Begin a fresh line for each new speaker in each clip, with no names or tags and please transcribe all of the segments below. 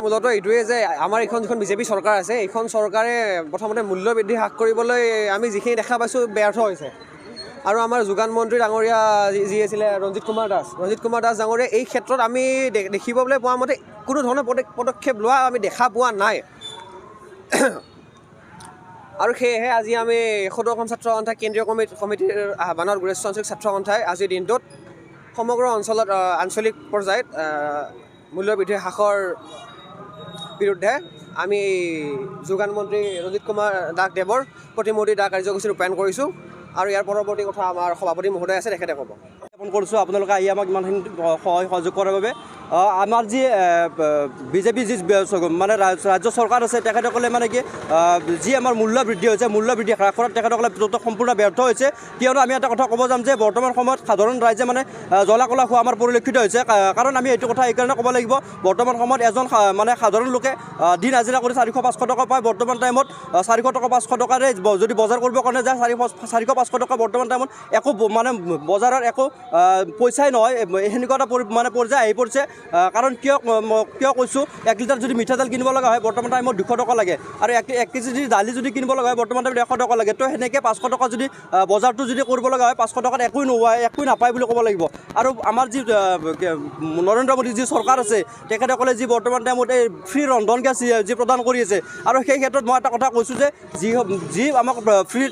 মূলত এইটোৱে যে আমাৰ এইখন যিখন বিজেপি চৰকাৰ আছে এইখন চৰকাৰে প্ৰথমতে মূল্য বৃদ্ধি হ্ৰাস কৰিবলৈ আমি যিখিনি দেখা পাইছোঁ ব্যৰ্থ হৈছে আৰু আমাৰ যোগান মন্ত্ৰী ডাঙৰীয়া যি আছিলে ৰঞ্জিত কুমাৰ দাস ডাঙৰীয়া এই ক্ষেত্ৰত আমি দেখিবলৈ পোৱা মতে কোনো ধৰণৰ পদক্ষেপ লোৱা আমি দেখা পোৱা নাই আৰু সেয়েহে আজি আমি সদৌ অসম ছাত্ৰ সন্থা কেন্দ্ৰীয় কমিটিৰ আহ্বানত গোৰেশ্বৰ আঞ্চলিক ছাত্ৰ সন্থাই আজিৰ দিনটোত সমগ্ৰ অঞ্চলত আঞ্চলিক পৰ্যায়ত মূল্য বৃদ্ধি হ্ৰাসৰ বিৰুদ্ধে আমি যোগান মন্ত্ৰী ৰঞ্জিত কুমাৰ দাসদেৱৰ প্ৰতিমূৰ্তি দাহ কাৰ্যসূচী ৰূপায়ণ কৰিছোঁ আৰু ইয়াৰ পৰৱৰ্তী কথা আমাৰ সভাপতি মহোদয় আছে তেখেতে ক'ব।
জ্ঞাপন কৰিছোঁ আপোনালোকে আহি আমাক ইমানখিনি সহযোগ কৰাৰ বাবে। আমাৰ যি বিজেপি যি মানে ৰাজ্য চৰকাৰ আছে তেখেতসকলে মানে কি যি আমাৰ মূল্য বৃদ্ধি হৈছে মূল্য বৃদ্ধি হ্ৰাস কৰাত তেখেতসকলে সম্পূৰ্ণ ব্যৰ্থ হৈছে কিয়নো আমি এটা কথা ক'ব যাম যে বৰ্তমান সময়ত সাধাৰণ ৰাইজে মানে জ্বলা কলা খোৱা আমাৰ পৰিলক্ষিত হৈছে কাৰণ আমি এইটো কথা এইকাৰণে ক'ব লাগিব বৰ্তমান সময়ত এজন মানে সাধাৰণ লোকে দিন হাজিৰা কৰি 400-500 টকা পায় বৰ্তমান টাইমত 400 টকা 500 টকাৰে যদি বজাৰ কৰিবৰ কাৰণে যায় 400-500 টকা বৰ্তমান টাইমত একো মানে বজাৰৰ একো পইচাই নহয় সেনেকুৱা এটা মানে পৰ্যায় আহি পৰিছে কাৰণ কিয় কৈছোঁ 1 লিটাৰ যদি মিঠাতেল কিনিব লগা হয় বৰ্তমান টাইমত 200 টকা লাগে আৰু 1 কেজি যদি দালি যদি কিনিব লগা হয় বৰ্তমান টাইমত 100 টকা লাগে তো সেনেকৈ 500 টকা যদি বজাৰটো যদি কৰিব লগা হয় 500 টকাত একোই নাপায় বুলি ক'ব লাগিব আৰু আমাৰ যি নৰেন্দ্ৰ মোদী যি চৰকাৰ আছে তেখেতসকলে যি বৰ্তমান টাইমত এই ফ্ৰী ৰন্ধন গেছ যি প্ৰদান কৰি আছে আৰু সেই ক্ষেত্ৰত মই এটা কথা কৈছোঁ যে যি আমাক ফ্ৰী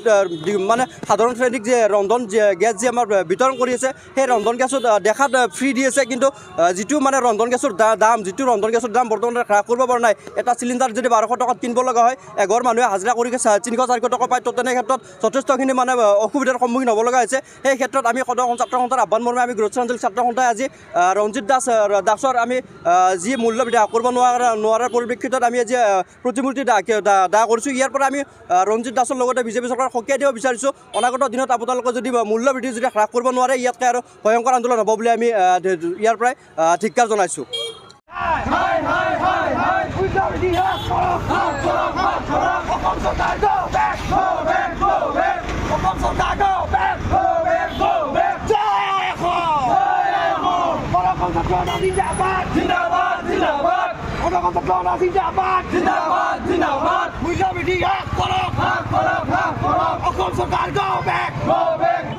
মানে সাধাৰণ শ্ৰেণীক যে ৰন্ধন গেছ যি আমাৰ বিতৰণ কৰি আছে সেই ৰন্ধন গেছত দেখাত ফ্ৰী দি আছে কিন্তু যিটো মানে ৰন্ধন গেছৰ দাম বৰ্তমান হ্ৰাস কৰিব পৰা নাই এটা চিলিণ্ডাৰ যদি 1200 টকাত কিনিব লগা হয় এঘৰ মানুহে হাজিৰা কৰি 300-400 টকা পায় তো তেনে ক্ষেত্ৰত যথেষ্টখিনি মানে অসুবিধাৰ সন্মুখীন হ'ব লগা হৈছে সেই ক্ষেত্ৰত আমি সদৌ অসম ছাত্ৰ সন্থাৰ আহ্বান মৰ্মে আমি গোৰেশ্বৰ আঞ্চলিক ছাত্ৰ সন্থাই আজি ৰঞ্জিত দাসৰ আমি যি মূল্য বৃদ্ধি হ্ৰাস কৰিব নোৱাৰাৰ পৰিপ্ৰেক্ষিতত আমি আজি প্ৰতিমূৰ্তি দাহ কৰিছোঁ ইয়াৰ পৰা আমি ৰঞ্জিত দাসৰ লগতে বিজেপি চৰকাৰক সকীয়াই দিব বিচাৰিছোঁ অনাগত দিনত আপোনালোকে যদি মূল্য বৃদ্ধি যদি হ্ৰাস কৰিব নোৱাৰে ইয়াতকৈ আৰু ভয়ংকৰ আন্দোলন হ'ব বুলি আমি ইয়াৰ পৰাই ধিক্কাৰ জনাইছোঁ।
অসম চৰকাৰ go back!